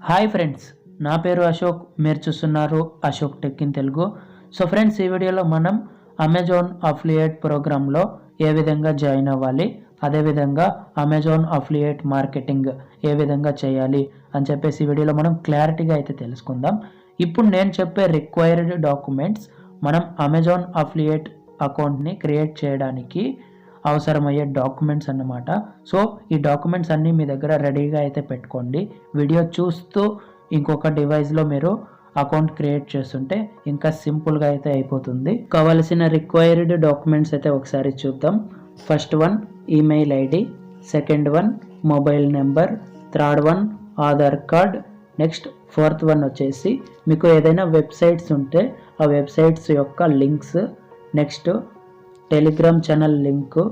Hi friends, నా పేరు అశోక్. మీరు చూస్తున్నారు Ashok tech in Telugu. So friends, ఈ వీడియోలో మనం అమెజాన్ అఫిలియేట్ ప్రోగ్రాంలో ఏ విధంగా జాయిన్ అవ్వాలి, అదేవిధంగా అమెజాన్ అఫిలియేట్ మార్కెటింగ్ ఏ విధంగా చేయాలి అని చెప్పేసి ఈ వీడియోలో మనం క్లారిటీగా అయితే తెలుసుకుందాం. ఇప్పుడు నేను చెప్పే రిక్వైర్డ్ డాక్యుమెంట్స్ మనం అమెజాన్ అఫిలియేట్ అకౌంట్ని క్రియేట్ చేయడానికి అవసరమయ్యే డాక్యుమెంట్స్ అన్నమాట. సో ఈ డాక్యుమెంట్స్ అన్నీ మీ దగ్గర రెడీగా అయితే పెట్టుకోండి. వీడియో చూస్తూ ఇంకొక డివైస్లో మీరు అకౌంట్ క్రియేట్ చేస్తుంటే ఇంకా సింపుల్గా అయితే అయిపోతుంది. కావలసిన రిక్వైర్డ్ డాక్యుమెంట్స్ అయితే ఒకసారి చూద్దాం. First one email ID, second one mobile number, third one Aadhaar card, next fourth one వచ్చేసి మీకు ఏదైనా వెబ్సైట్స్ ఉంటే ఆ వెబ్సైట్స్ యొక్క links, next Telegram channel link,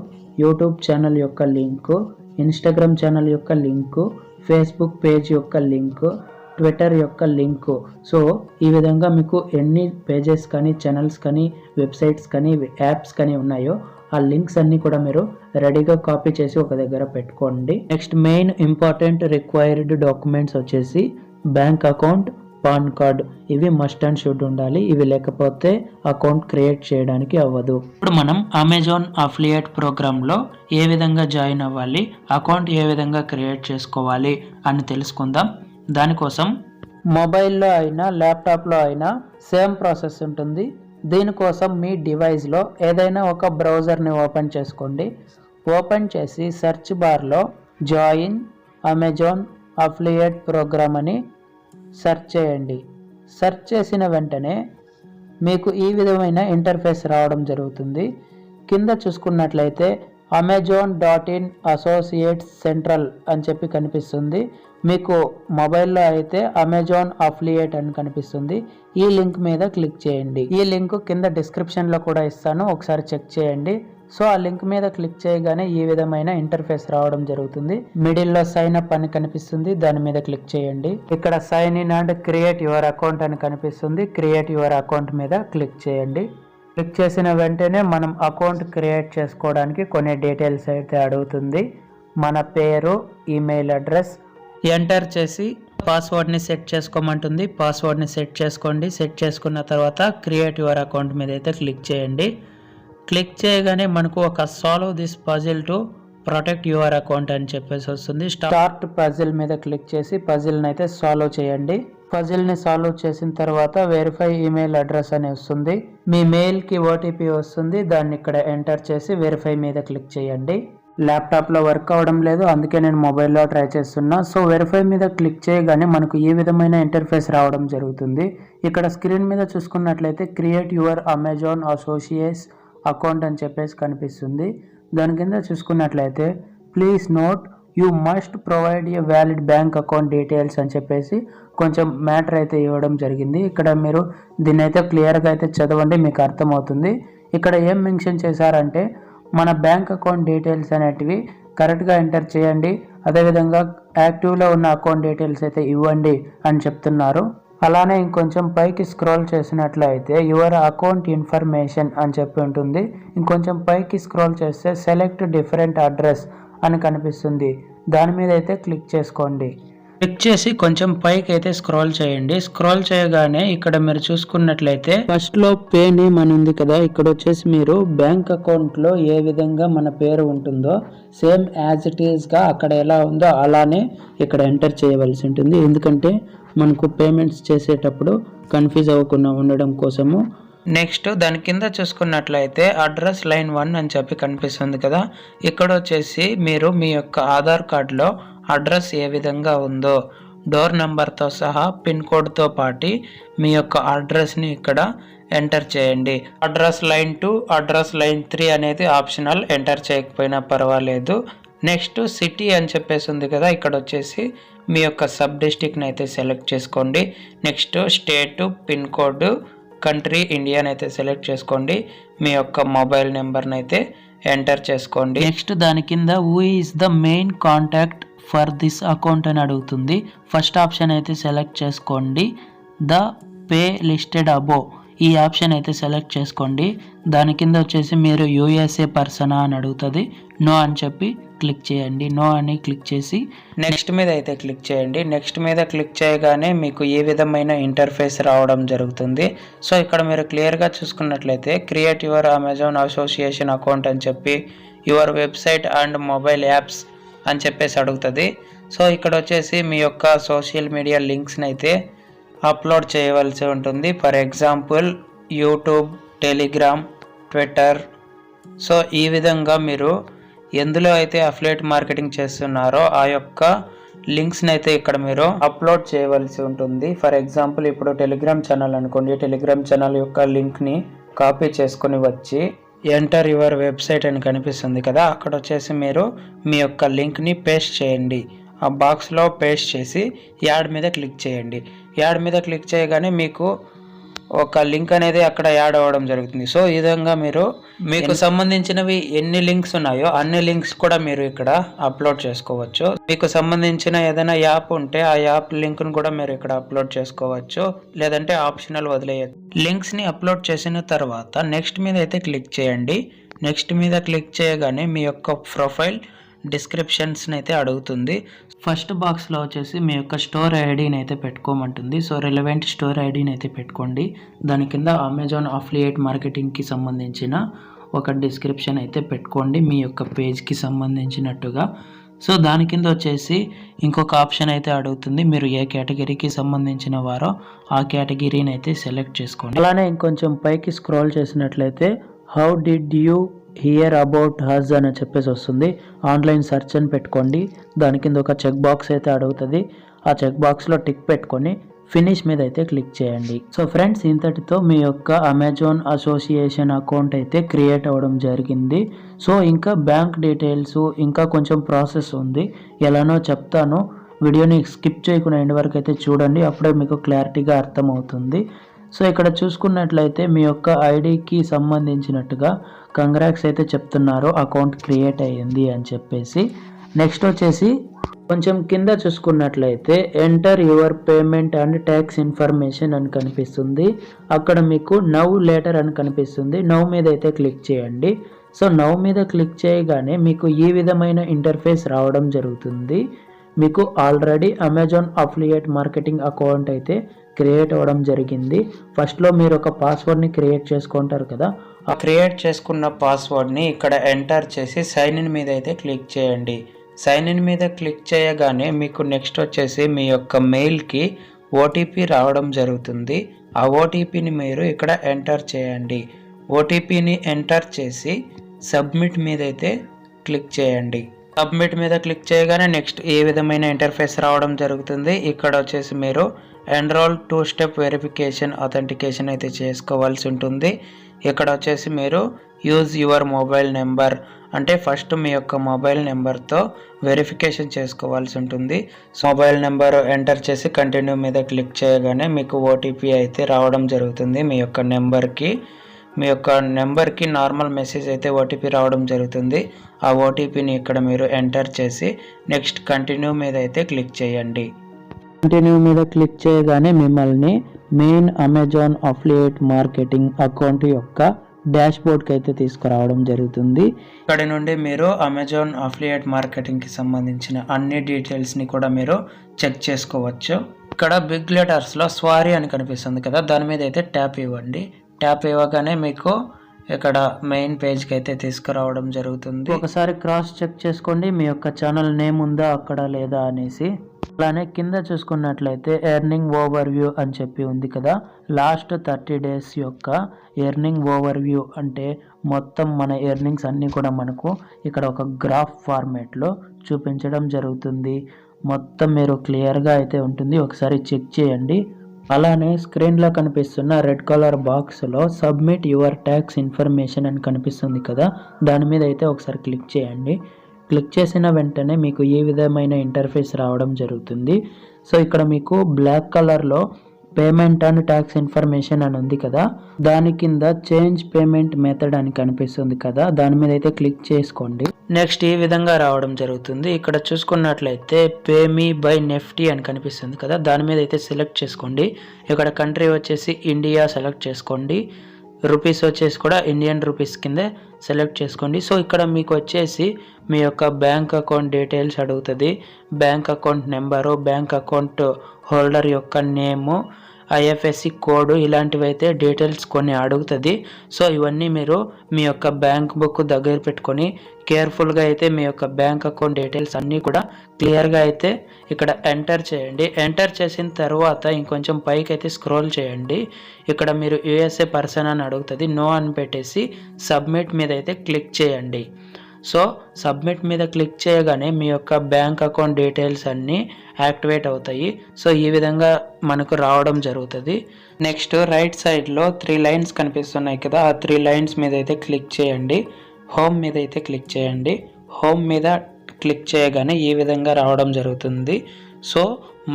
YouTube channel యొక్క లింకు, ఇన్స్టాగ్రామ్ ఛానల్ యొక్క లింకు, ఫేస్బుక్ పేజ్ యొక్క లింకు, ట్విట్టర్ యొక్క లింకు. సో ఈ విధంగా మీకు ఎన్ని పేజెస్ కానీ, ఛానల్స్ కానీ, వెబ్సైట్స్ కానీ, యాప్స్ కానీ ఉన్నాయో ఆ లింక్స్ అన్నీ కూడా మీరు రెడీగా కాపీ చేసి ఒక దగ్గర పెట్టుకోండి. Next main important required documents వచ్చేసి బ్యాంక్ అకౌంట్, పాన్ కార్డ్. ఇవి మస్ట్ అండ్ షుడ్ ఉండాలి. ఇవి లేకపోతే అకౌంట్ క్రియేట్ చేయడానికి అవ్వదు. ఇప్పుడు మనం అమెజాన్ అఫిలియేట్ ప్రోగ్రాంలో ఏ విధంగా జాయిన్ అవ్వాలి, అకౌంట్ ఏ విధంగా క్రియేట్ చేసుకోవాలి అని తెలుసుకుందాం. దానికోసం మొబైల్లో అయినా ల్యాప్టాప్లో అయినా సేమ్ ప్రాసెస్ ఉంటుంది. దీనికోసం మీ డివైస్లో ఏదైనా ఒక బ్రౌజర్ని ఓపెన్ చేసుకోండి. ఓపెన్ చేసి సెర్చ్ బార్లో జాయిన్ అమెజాన్ అఫిలియేట్ ప్రోగ్రామ్ అని సెర్చ్ చేయండి. సెర్చ్ చేసిన వెంటనే మీకు ఈ విధమైన ఇంటర్ఫేస్ రావడం జరుగుతుంది. కింద చూసుకున్నట్లయితే amazon.in అసోసియేట్స్ సెంట్రల్ అని చెప్పి కనిపిస్తుంది. మీకు మొబైల్లో అయితే అమెజాన్ అఫిలియేట్ అని కనిపిస్తుంది. ఈ లింక్ మీద క్లిక్ చేయండి. ఈ లింక్ కింద డిస్క్రిప్షన్లో కూడా ఇస్తాను, ఒకసారి చెక్ చేయండి. సో ఆ లింక్ మీద క్లిక్ చేయగానే ఈ విధమైన ఇంటర్ఫేస్ రావడం జరుగుతుంది. మిడిల్లో సైన్ అప్ అని కనిపిస్తుంది, దాని మీద క్లిక్ చేయండి. ఇక్కడ sign in and create your account అని కనిపిస్తుంది. క్రియేట్ యువర్ అకౌంట్ మీద క్లిక్ చేయండి. క్లిక్ చేసిన వెంటనే మనం అకౌంట్ క్రియేట్ చేసుకోవడానికి కొన్ని డీటెయిల్స్ అయితే అడుగుతుంది. మన పేరు, ఈమెయిల్ అడ్రస్ ఎంటర్ చేసి పాస్వర్డ్ని సెట్ చేసుకోమంటుంది. పాస్వర్డ్ని సెట్ చేసుకోండి. సెట్ చేసుకున్న తర్వాత క్రియేట్ యువర్ అకౌంట్ మీద అయితే క్లిక్ చేయండి. క్లిక్ చేయగానే మనకు ఒక solve this puzzle to protect your account అని చెప్పేసి వస్తుంది. స్టార్ట్ పజిల్ మీద క్లిక్ చేసి పజిల్ని అయితే సాల్వ్ చేయండి. పజిల్ని సాల్వ్ చేసిన తర్వాత వెరిఫై ఈమెయిల్ అడ్రస్ అని వస్తుంది. మీ మెయిల్కి ఓటీపీ వస్తుంది, దాన్ని ఇక్కడ ఎంటర్ చేసి వెరిఫై మీద క్లిక్ చేయండి. ల్యాప్టాప్లో వర్క్ అవ్వడం లేదు, అందుకే నేను మొబైల్లో ట్రై చేస్తున్నా. సో వెరిఫై మీద క్లిక్ చేయగానే మనకు ఈ విధమైన ఇంటర్ఫేస్ రావడం జరుగుతుంది. ఇక్కడ స్క్రీన్ మీద చూసుకున్నట్లయితే create your Amazon associates account అని చెప్పేసి కనిపిస్తుంది. దాని కింద చూసుకున్నట్లయితే please note you must provide a valid bank account details అని చెప్పేసి కొంచెం మ్యాటర్ అయితే ఇవ్వడం జరిగింది. ఇక్కడ మీరు దీన్ని అయితే క్లియర్గా అయితే చదవండి, మీకు అర్థమవుతుంది. ఇక్కడ ఏం మెన్షన్ చేశారంటే మన బ్యాంక్ అకౌంట్ డీటెయిల్స్ అనేటివి కరెక్ట్గా ఎంటర్ చేయండి, అదేవిధంగా యాక్టివ్లో ఉన్న అకౌంట్ డీటెయిల్స్ అయితే ఇవ్వండి అని చెప్తున్నారు. అలానే ఇంకొంచెం పైకి స్క్రోల్ చేసినట్లయితే యువర్ అకౌంట్ ఇన్ఫర్మేషన్ అని చెప్పి ఉంటుంది. ఇంకొంచెం పైకి స్క్రోల్ చేస్తే సెలెక్ట్ డిఫరెంట్ అడ్రస్ అని కనిపిస్తుంది. దాని మీద అయితే క్లిక్ చేసుకోండి. క్లిక్ చేసి కొంచెం పైకి అయితే స్క్రోల్ చేయండి. స్క్రోల్ చేయగానే ఇక్కడ మీరు చూసుకున్నట్లయితే ఫస్ట్ లో పే నేమ్ అని ఉంది కదా, ఇక్కడ వచ్చేసి మీరు బ్యాంక్ అకౌంట్ లో ఏ విధంగా మన పేరు ఉంటుందో సేమ్ యాజ్ ఇట్ ఈస్ గా అక్కడ ఎలా ఉందో అలానే ఇక్కడ ఎంటర్ చేయవలసి ఉంటుంది. ఎందుకంటే మనకు పేమెంట్స్ చేసేటప్పుడు కన్ఫ్యూజ్ అవ్వకుండా ఉండడం కోసము. నెక్స్ట్ దాని కింద చూసుకున్నట్లయితే అడ్రస్ లైన్ 1 అని చెప్పి కనిపిస్తుంది కదా, ఇక్కడ వచ్చేసి మీరు మీ యొక్క ఆధార్ కార్డులో అడ్రస్ ఏ విధంగా ఉందో డోర్ నెంబర్తో సహా పిన్ కోడ్తో పాటు మీ యొక్క అడ్రస్ని ఇక్కడ ఎంటర్ చేయండి. అడ్రస్ లైన్ 2, అడ్రస్ లైన్ 3 అనేది ఆప్షనల్, ఎంటర్ చేయకపోయినా పర్వాలేదు. నెక్స్ట్ సిటీ అని చెప్పేసి ఉంది కదా, ఇక్కడ వచ్చేసి మీ యొక్క సబ్ డిస్ట్రిక్ట్ని అయితే సెలెక్ట్ చేసుకోండి. నెక్స్ట్ స్టేటు, పిన్ కోడ్, కంట్రీ ఇండియాని అయితే సెలెక్ట్ చేసుకోండి. మీ యొక్క మొబైల్ నెంబర్ని అయితే ఎంటర్ చేసుకోండి. నెక్స్ట్ దాని కింద who is the main contact for this account అని అడుగుతుంది. ఫస్ట్ ఆప్షన్ అయితే సెలెక్ట్ చేసుకోండి. ద పే లిస్టెడ్ అబో ఈ ఆప్షన్ అయితే సెలెక్ట్ చేసుకోండి. దాని కింద వచ్చేసి మీరు యూఎస్ఏ పర్సనా అని అడుగుతుంది. నో అని చెప్పి క్లిక్ చేయండి. నో అని క్లిక్ చేసి నెక్స్ట్ మీద అయితే క్లిక్ చేయండి. నెక్స్ట్ మీద క్లిక్ చేయగానే మీకు ఏ విధమైన ఇంటర్ఫేస్ రావడం జరుగుతుంది. సో ఇక్కడ మీరు క్లియర్గా చూసుకున్నట్లయితే create your Amazon association account అని చెప్పి your website and mobile apps అని చెప్పేసి అడుగుతుంది. సో ఇక్కడ వచ్చేసి మీ యొక్క సోషల్ మీడియా లింక్స్ని అయితే అప్లోడ్ చేయవలసి ఉంటుంది. For example YouTube, Telegram, Twitter. So ఈ విధంగా మీరు ఎందులో అయితే అఫిలియేట్ మార్కెటింగ్ చేస్తున్నారో ఆ యొక్క లింక్స్ని అయితే ఇక్కడ మీరు అప్లోడ్ చేయవలసి ఉంటుంది. ఫర్ ఎగ్జాంపుల్ ఇప్పుడు టెలిగ్రామ్ ఛానల్ అనుకోండి. టెలిగ్రామ్ ఛానల్ యొక్క లింక్ని కాపీ చేసుకొని వచ్చి ఎంటర్ యువర్ వెబ్సైట్ అని కనిపిస్తుంది కదా, అక్కడ వచ్చేసి మీరు మీ యొక్క లింక్ని పేస్ట్ చేయండి. ఆ బాక్స్లో పేస్ట్ చేసి యాడ్ మీద క్లిక్ చేయండి. యాడ్ మీద క్లిక్ చేయగానే మీకు ఒక లింక్ అనేది అక్కడ యాడ్ అవ్వడం జరుగుతుంది. సో ఈ విధంగా మీరు మీకు సంబంధించినవి ఎన్ని లింక్స్ ఉన్నాయో అన్ని లింక్స్ కూడా మీరు ఇక్కడ అప్లోడ్ చేసుకోవచ్చు. మీకు సంబంధించిన ఏదైనా యాప్ ఉంటే ఆ యాప్ లింక్ను కూడా మీరు ఇక్కడ అప్లోడ్ చేసుకోవచ్చు, లేదంటే ఆప్షనల్ వదిలేయచ్చు. లింక్స్ని అప్లోడ్ చేసిన తర్వాత నెక్స్ట్ మీద అయితే క్లిక్ చేయండి. నెక్స్ట్ మీద క్లిక్ చేయగానే మీ యొక్క ప్రొఫైల్ డిస్క్రిప్షన్స్ని అయితే అడుగుతుంది. ఫస్ట్ బాక్స్లో వచ్చేసి మీ యొక్క స్టోర్ ఐడిని అయితే పెట్టుకోమంటుంది. సో రిలవెంట్ స్టోర్ ఐడిని అయితే పెట్టుకోండి. దాని కింద అమెజాన్ అఫిలియేట్ మార్కెటింగ్కి సంబంధించిన ఒక డిస్క్రిప్షన్ అయితే పెట్టుకోండి మీ యొక్క పేజ్కి సంబంధించినట్టుగా. సో దాని కింద వచ్చేసి ఇంకొక ఆప్షన్ అయితే అడుగుతుంది. మీరు ఏ కేటగిరీకి సంబంధించిన వారో ఆ కేటగిరీని అయితే సెలెక్ట్ చేసుకోండి. అలానే ఇంకొంచెం పైకి స్క్రోల్ చేసినట్లయితే how did you hear about us అని చెప్పేసి వస్తుంది. ఆన్లైన్ సెర్చ్ అని పెట్టుకోండి. దాని కింద ఒక చెక్ బాక్స్ అయితే అడుగుతుంది. ఆ చెక్ బాక్స్లో టిక్ పెట్టుకొని ఫినిష్ మీద అయితే క్లిక్ చేయండి. సో ఫ్రెండ్స్, ఇంతటితో మీ యొక్క అమెజాన్ అసోసియేషన్ అకౌంట్ అయితే క్రియేట్ అవ్వడం జరిగింది. సో ఇంకా బ్యాంక్ డీటెయిల్స్ ఇంకా కొంచెం ప్రాసెస్ ఉంది, ఎలానో చెప్తాను. వీడియోని స్కిప్ చేయకుండా ఎండ్ వరకు అయితే చూడండి, అప్పుడే మీకు క్లారిటీగా అర్థమవుతుంది. సో ఇక్కడ చూసుకున్నట్లయితే మీ యొక్క ఐడికి సంబంధించినట్టుగా కంగ్రాట్స్ అయితే చెప్తున్నారు, అకౌంట్ క్రియేట్ అయ్యింది అని చెప్పేసి. నెక్స్ట్ వచ్చేసి కొంచెం కింద చూసుకున్నట్లయితే enter your payment and tax information అని కనిపిస్తుంది. అక్కడ మీకు నవ్ లేటర్ అని కనిపిస్తుంది. నవ్ మీద అయితే క్లిక్ చేయండి. సో నవ్ మీద క్లిక్ చేయగానే మీకు ఈ విధమైన ఇంటర్ఫేస్ రావడం జరుగుతుంది. మీకు already Amazon affiliate marketing account అయితే క్రియేట్ అవ్వడం జరిగింది. ఫస్ట్లో మీరు ఒక పాస్వర్డ్ని క్రియేట్ చేసుకుంటారు కదా, ఆ క్రియేట్ చేసుకున్న పాస్వర్డ్ని ఇక్కడ ఎంటర్ చేసి సైన్ ఇన్ మీద అయితే క్లిక్ చేయండి. సైన్ ఇన్ మీద క్లిక్ చేయగానే మీకు నెక్స్ట్ వచ్చేసి మీ యొక్క మెయిల్కి ఓటీపీ రావడం జరుగుతుంది. ఆ ఓటీపీని మీరు ఇక్కడ ఎంటర్ చేయండి. ఓటీపీని ఎంటర్ చేసి సబ్మిట్ మీద అయితే క్లిక్ చేయండి. సబ్మిట్ మీద క్లిక్ చేయగానే నెక్స్ట్ ఏ విధమైన ఇంటర్ఫేస్ రావడం జరుగుతుంది. ఇక్కడ వచ్చేసి మీరు ఎన్రోల్ 2 స్టెప్ వెరిఫికేషన్ అథెంటికేషన్ అయితే చేసుకోవాల్సి ఉంటుంది. ఇక్కడ వచ్చేసి మీరు యూజ్ యువర్ మొబైల్ నెంబర్ అంటే ఫస్ట్ మీ యొక్క మొబైల్ నెంబర్తో వెరిఫికేషన్ చేసుకోవాల్సి ఉంటుంది. మొబైల్ నెంబర్ ఎంటర్ చేసి కంటిన్యూ మీద క్లిక్ చేయగానే మీకు ఓటీపీ అయితే రావడం జరుగుతుంది. మీ యొక్క నెంబర్కి నార్మల్ మెసేజ్ అయితే ఓటీపీ రావడం జరుగుతుంది. ఆ ఓటీపీని ఇక్కడ మీరు ఎంటర్ చేసి నెక్స్ట్ కంటిన్యూ మీద అయితే క్లిక్ చేయండి. కంటిన్యూ మీద క్లిక్ చేయగానే మిమ్మల్ని main Amazon affiliate marketing account యొక్క డాష్ బోర్డ్కి అయితే తీసుకురావడం జరుగుతుంది. ఇక్కడ నుండి మీరు అమెజాన్ అఫిలియేట్ మార్కెటింగ్కి సంబంధించిన అన్ని డీటెయిల్స్ని కూడా మీరు చెక్ చేసుకోవచ్చు. ఇక్కడ బిగ్ లెటర్స్లో స్వారీ అని కనిపిస్తుంది కదా, దాని మీద అయితే ట్యాప్ ఇవ్వండి. ట్యాప్ ఇవ్వగానే మీకు ఇక్కడ మెయిన్ పేజ్కి అయితే తీసుకురావడం జరుగుతుంది. ఒకసారి క్రాస్ చెక్ చేసుకోండి మీ యొక్క ఛానల్ నేమ్ ఉందా అక్కడ లేదా అనేసి. అలానే కింద చూసుకున్నట్లయితే ఎర్నింగ్ ఓవర్ వ్యూ అని చెప్పి ఉంది కదా, లాస్ట్ 30 days యొక్క ఎర్నింగ్ ఓవర్ వ్యూ అంటే మొత్తం మన ఎర్నింగ్స్ అన్నీ కూడా మనకు ఇక్కడ ఒక గ్రాఫ్ ఫార్మేట్లో చూపించడం జరుగుతుంది. మొత్తం మీరు క్లియర్గా అయితే ఉంటుంది, ఒకసారి చెక్ చేయండి. అలానే స్క్రీన్లో కనిపిస్తున్న రెడ్ కలర్ బాక్స్లో సబ్మిట్ యువర్ ట్యాక్స్ ఇన్ఫర్మేషన్ అని కనిపిస్తుంది కదా, దాని మీద అయితే ఒకసారి క్లిక్ చేయండి. క్లిక్ చేసిన వెంటనే మీకు ఏ విధమైన ఇంటర్ఫేస్ రావడం జరుగుతుంది. సో ఇక్కడ మీకు బ్లాక్ కలర్లో పేమెంట్ అండ్ ట్యాక్స్ ఇన్ఫర్మేషన్ అని ఉంది కదా, దాని కింద చేంజ్ పేమెంట్ మెథడ్ అని కనిపిస్తుంది కదా, దాని మీద అయితే క్లిక్ చేసుకోండి. నెక్స్ట్ ఈ విధంగా రావడం జరుగుతుంది. ఇక్కడ చూసుకున్నట్లయితే పే మీ బై నెఫ్టీ అని కనిపిస్తుంది కదా, దాని మీద అయితే సెలెక్ట్ చేసుకోండి. ఇక్కడ కంట్రీ వచ్చేసి ఇండియా సెలెక్ట్ చేసుకోండి. రూపీస్ వచ్చేసి కూడా ఇండియన్ రూపీస్ కింద సెలెక్ట్ చేసుకోండి. సో ఇక్కడ మీకు వచ్చేసి మీ యొక్క బ్యాంక్ అకౌంట్ డీటెయిల్స్ అడుగుతుంది, bank account number, bank account holder యొక్క నేము, ఐఎఫ్ఎస్సి కోడ్ ఇలాంటివి అయితే డీటెయిల్స్ కొన్ని అడుగుతుంది. సో ఇవన్నీ మీరు మీ యొక్క బ్యాంక్ బుక్ దగ్గర పెట్టుకొని కేర్ఫుల్గా అయితే మీ యొక్క బ్యాంక్ అకౌంట్ డీటెయిల్స్ అన్నీ కూడా క్లియర్గా అయితే ఇక్కడ ఎంటర్ చేయండి. ఎంటర్ చేసిన తర్వాత ఇంకొంచెం పైకి అయితే స్క్రోల్ చేయండి. ఇక్కడ మీరు యూఎస్ఏ పర్సన్ అని అడుగుతుంది, నో అని పెట్టేసి సబ్మిట్ మీద అయితే క్లిక్ చేయండి. సో సబ్మిట్ మీద క్లిక్ చేయగానే మీ యొక్క బ్యాంక్ అకౌంట్ డీటెయిల్స్ అన్నీ యాక్టివేట్ అవుతాయి. సో ఈ విధంగా మనకు రావడం జరుగుతుంది. నెక్స్ట్ రైట్ సైడ్లో 3 లైన్స్ కనిపిస్తున్నాయి కదా, ఆ 3 లైన్స్ మీద అయితే క్లిక్ చేయండి. హోమ్ మీద అయితే క్లిక్ చేయండి. హోమ్ మీద క్లిక్ చేయగానే ఈ విధంగా రావడం జరుగుతుంది. సో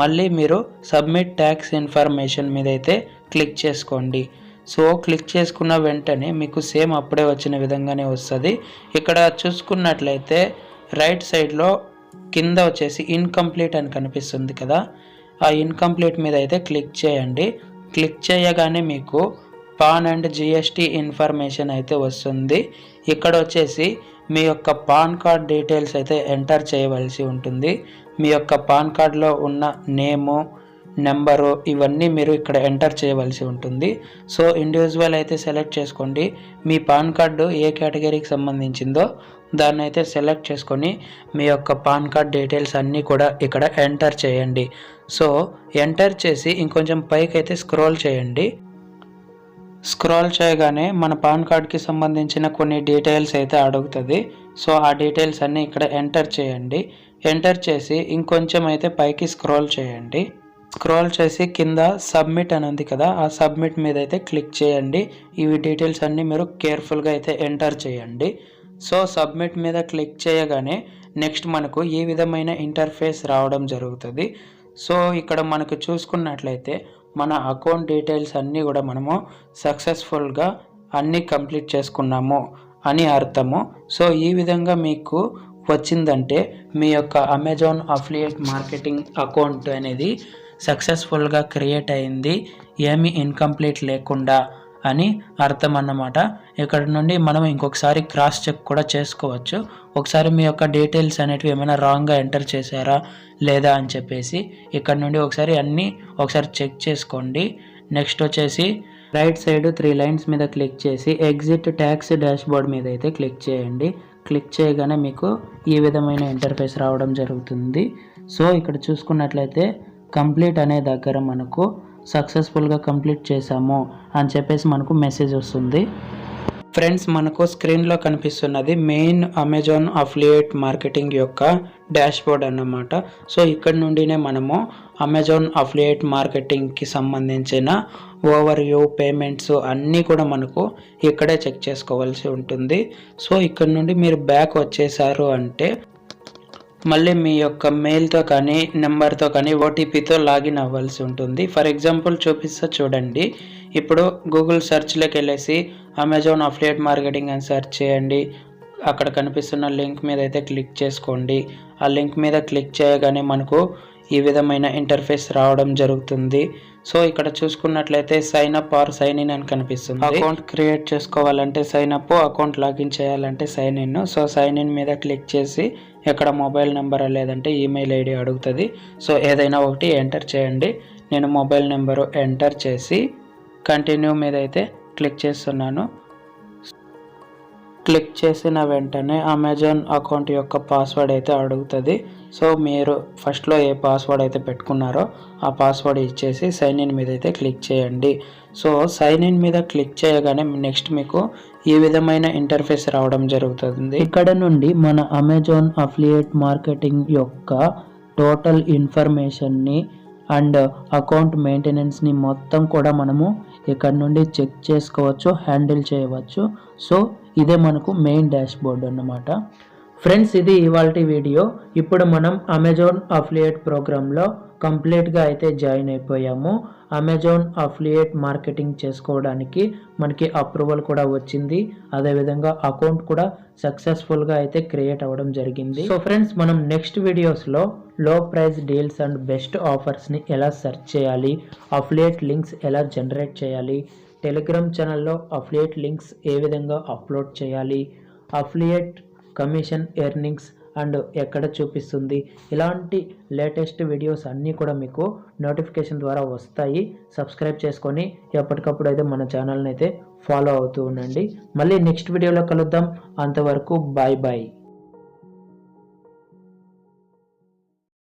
మళ్ళీ మీరు సబ్మిట్ ట్యాక్స్ ఇన్ఫర్మేషన్ మీద అయితే క్లిక్ చేసుకోండి. సో క్లిక్ చేసుకున్న వెంటనే మీకు సేమ్ అప్పుడే వచ్చిన విధంగానే వస్తుంది. ఇక్కడ చూసుకున్నట్లయితే రైట్ సైడ్లో కింద వచ్చేసి ఇన్కంప్లీట్ అని కనిపిస్తుంది కదా, ఆ ఇన్కంప్లీట్ మీద అయితే క్లిక్ చేయండి. క్లిక్ చేయగానే మీకు పాన్ అండ్ జిఎస్టీ ఇన్ఫర్మేషన్ అయితే వస్తుంది. ఇక్కడ వచ్చేసి మీ యొక్క పాన్ కార్డ్ డీటెయిల్స్ అయితే ఎంటర్ చేయవలసి ఉంటుంది. మీ యొక్క పాన్ కార్డ్లో ఉన్న నేము, నెంబరు ఇవన్నీ మీరు ఇక్కడ ఎంటర్ చేయవలసి ఉంటుంది. సో ఇండివిజువల్ అయితే సెలెక్ట్ చేసుకోండి. మీ పాన్ కార్డు ఏ కేటగిరీకి సంబంధించిందో దాన్ని అయితే సెలెక్ట్ చేసుకొని మీ యొక్క పాన్ కార్డ్ డీటెయిల్స్ అన్నీ కూడా ఇక్కడ ఎంటర్ చేయండి. సో ఎంటర్ చేసి ఇంకొంచెం పైకి అయితే స్క్రోల్ చేయండి. స్క్రోల్ చేయగానే మన పాన్ కార్డ్కి సంబంధించిన కొన్ని డీటెయిల్స్ అయితే అడుగుతుంది. సో ఆ డీటెయిల్స్ అన్నీ ఇక్కడ ఎంటర్ చేయండి. ఎంటర్ చేసి ఇంకొంచెం అయితే పైకి స్క్రోల్ చేయండి. స్క్రోల్ చేసి కింద సబ్మిట్ అని ఉంది కదా, ఆ సబ్మిట్ మీద అయితే క్లిక్ చేయండి. ఇవి డీటెయిల్స్ అన్నీ మీరు కేర్ఫుల్గా అయితే ఎంటర్ చేయండి. సో సబ్మిట్ మీద క్లిక్ చేయగానే నెక్స్ట్ మనకు ఈ విధమైన ఇంటర్ఫేస్ రావడం జరుగుతుంది. సో ఇక్కడ మనకు చూసుకున్నట్లయితే మన అకౌంట్ డీటెయిల్స్ అన్నీ కూడా మనము సక్సెస్ఫుల్గా అన్నీ కంప్లీట్ చేసుకున్నాము అని అర్థము. సో ఈ విధంగా మీకు వచ్చిందంటే మీ యొక్క అమెజాన్ అఫిలియేట్ మార్కెటింగ్ అకౌంట్ అనేది సక్సెస్ఫుల్గా క్రియేట్ అయింది, ఏమీ ఇన్కంప్లీట్ లేకుండా అని అర్థం అన్నమాట. ఇక్కడ నుండి మనం ఇంకొకసారి క్రాస్ చెక్ కూడా చేసుకోవచ్చు. ఒకసారి మీ యొక్క డీటెయిల్స్ అనేటివి ఏమైనా రాంగ్గా ఎంటర్ చేశారా లేదా అని చెప్పేసి ఇక్కడ నుండి ఒకసారి చెక్ చేసుకోండి. నెక్స్ట్ వచ్చేసి రైట్ సైడ్ 3 లైన్స్ మీద క్లిక్ చేసి ఎగ్జిట్ ట్యాక్స్ డాష్బోర్డ్ మీద అయితే క్లిక్ చేయండి. క్లిక్ చేయగానే మీకు ఈ విధమైన ఇంటర్ఫేస్ రావడం జరుగుతుంది. సో ఇక్కడ చూసుకున్నట్లయితే కంప్లీట్ అనే దగ్గర మనకు సక్సెస్ఫుల్గా కంప్లీట్ చేసాము అని చెప్పేసి మనకు మెసేజ్ వస్తుంది. ఫ్రెండ్స్ మనకు స్క్రీన్లో కనిపిస్తున్నది మెయిన్ అమెజాన్ అఫిలియేట్ మార్కెటింగ్ యొక్క డాష్బోర్డ్ అన్నమాట. సో ఇక్కడ నుండినే మనము అమెజాన్ అఫిలియేట్ మార్కెటింగ్కి సంబంధించిన ఓవర్ వ్యూ, పేమెంట్స్ అన్నీ కూడా మనకు ఇక్కడే చెక్ చేసుకోవాల్సి ఉంటుంది. సో ఇక్కడ నుండి మీరు బ్యాక్ వచ్చేసారు అంటే మళ్ళీ మీ యొక్క మెయిల్తో కానీ నెంబర్తో కానీ ఓటీపీతో లాగిన్ అవ్వాల్సి ఉంటుంది. ఫర్ ఎగ్జాంపుల్ చూపిస్తా చూడండి. ఇప్పుడు గూగుల్ సెర్చ్లోకి వెళ్ళేసి అమెజాన్ అఫిలియేట్ మార్కెటింగ్ అని సెర్చ్ చేయండి. అక్కడ కనిపిస్తున్న లింక్ మీద అయితే క్లిక్ చేసుకోండి. ఆ లింక్ మీద క్లిక్ చేయగానే మనకు ఈ విధమైన ఇంటర్ఫేస్ రావడం జరుగుతుంది. సో ఇక్కడ చూసుకున్నట్లయితే sign up or sign in అని కనిపిస్తుంది. అకౌంట్ క్రియేట్ చేసుకోవాలంటే సైన్ అప్, అకౌంట్ లాగిన్ చేయాలంటే sign in. So sign in మీద క్లిక్ చేసి ఇక్కడ మొబైల్ నెంబర్ లేదంటే ఈమెయిల్ ఐడి అడుగుతుంది. సో ఏదైనా ఒకటి ఎంటర్ చేయండి. నేను మొబైల్ నెంబరు ఎంటర్ చేసి కంటిన్యూ మీద అయితే క్లిక్ చేస్తున్నాను. క్లిక్ చేసిన వెంటనే అమెజాన్ అకౌంట్ యొక్క పాస్వర్డ్ అయితే అడుగుతుంది. సో మీరు ఫస్ట్లో ఏ పాస్వర్డ్ అయితే పెట్టుకున్నారో ఆ పాస్వర్డ్ ఇచ్చేసి సైన్ ఇన్ మీద అయితే క్లిక్ చేయండి. సో సైన్ ఇన్ మీద క్లిక్ చేయగానే నెక్స్ట్ మీకు ఈ విధమైన ఇంటర్ఫేస్ రావడం జరుగుతుంది. ఇక్కడ నుండి మన అమెజాన్ అఫిలియేట్ మార్కెటింగ్ యొక్క టోటల్ ఇన్ఫర్మేషన్ని అండ్ అకౌంట్ మెయింటెనెన్స్ని మొత్తం కూడా మనము ఇక్కడ నుండి చెక్ చేసుకోవచ్చు, హ్యాండిల్ చేయవచ్చు. సో ఇదే మనకు మెయిన్ డాష్బోర్డ్ అన్నమాట. ఫ్రెండ్స్ ఇది ఇవాల్టి వీడియో. ఇప్పుడు మనం అమెజాన్ అఫిలియేట్ ప్రోగ్రాంలో కంప్లీట్గా అయితే జాయిన్ అయిపోయాము. అమెజాన్ అఫిలియేట్ మార్కెటింగ్ చేసుకోవడానికి మనకి అప్రూవల్ కూడా వచ్చింది. అదేవిధంగా అకౌంట్ కూడా సక్సెస్ఫుల్గా అయితే క్రియేట్ అవ్వడం జరిగింది. సో ఫ్రెండ్స్ మనం నెక్స్ట్ వీడియోస్లో లో ప్రైస్ డీల్స్ అండ్ బెస్ట్ ఆఫర్స్ని ఎలా సెర్చ్ చేయాలి, అఫిలియేట్ లింక్స్ ఎలా జనరేట్ చేయాలి, టెలిగ్రామ్ ఛానల్లో అఫిలియేట్ లింక్స్ ఏ విధంగా అప్లోడ్ చేయాలి, అఫిలియేట్ కమిషన్ ఎర్నింగ్స్ అండ్ ఎక్కడ చూపిస్తుంది, ఇలాంటి లేటెస్ట్ వీడియోస్ అన్నీ కూడా మీకు నోటిఫికేషన్ ద్వారా వస్తాయి. సబ్స్క్రైబ్ చేసుకొని ఎప్పటికప్పుడు అయితే మన ఛానల్ని అయితే ఫాలో అవుతూ ఉండండి. మళ్ళీ నెక్స్ట్ వీడియోలో కలుద్దాం. అంతవరకు బాయ్ బాయ్.